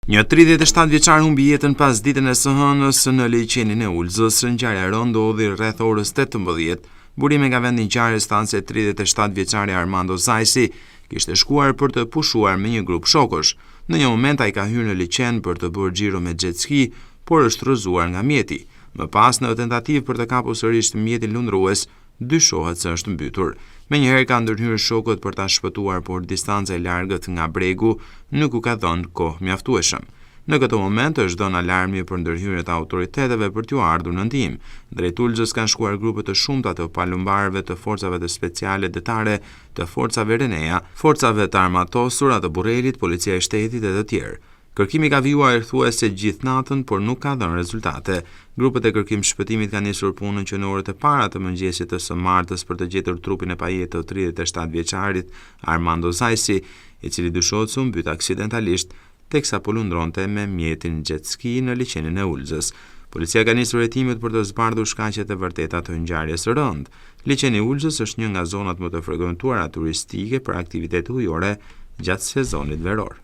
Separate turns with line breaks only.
Një 37 vjeçar humbi jetën pas ditën e së hënës në liçenin e Ulzës. Ngjarja ndodhi rreth orës 18. Burime nga vendi i ngjarjes thanë se 37 vjeçari Armando Zajsi kishte shkuar për të pushuar me një grup shokësh. Në një moment ai ka hyrë në liçen për të bërë xhiro me jet ski, por është rrëzuar nga mjeti. Më pas, në tentativë për të kapur sërish mjetin lundrues, dyshohet se është mbytur. Menjëherë ka ndërhyrë shokët për ta shpëtuar, por distanca e largët nga bregu nuk u ka dhënë kohë mjaftueshëm. Në këtë moment është dhënë alarmi për ndërhyrjet e autoriteteve për t'u ardhur në ndihmë. Drejt Ulzës kanë shkuar grupe të shumta të palumbarëve të forcave të speciale detare, të forcave Renea, forcave të armatosura të Burrelit, policia e shtetit e të tjerë. Kërkimi ka vijuar thuajse gjithë natën, por nuk ka dhënë rezultate. Grupet e kërkim shpëtimit kanë nisur punën që në orët e para të mëngjesit të së martës për të gjetur trupin e pajetë të 37 vjeçarit Armando Zajsi, i cili dyshohet se u mbyt aksidentalisht teksa po lundronte me mjetin jet ski në liçenin e Ulzës. Policia ka nisur hetimet për të zbardhur shkaqet e vërteta të ngjarjes së rëndë. Liçeni i Ulzës është një nga zonat më të frekuentuara turistike për aktivitete ujore gjatë sezonit veror.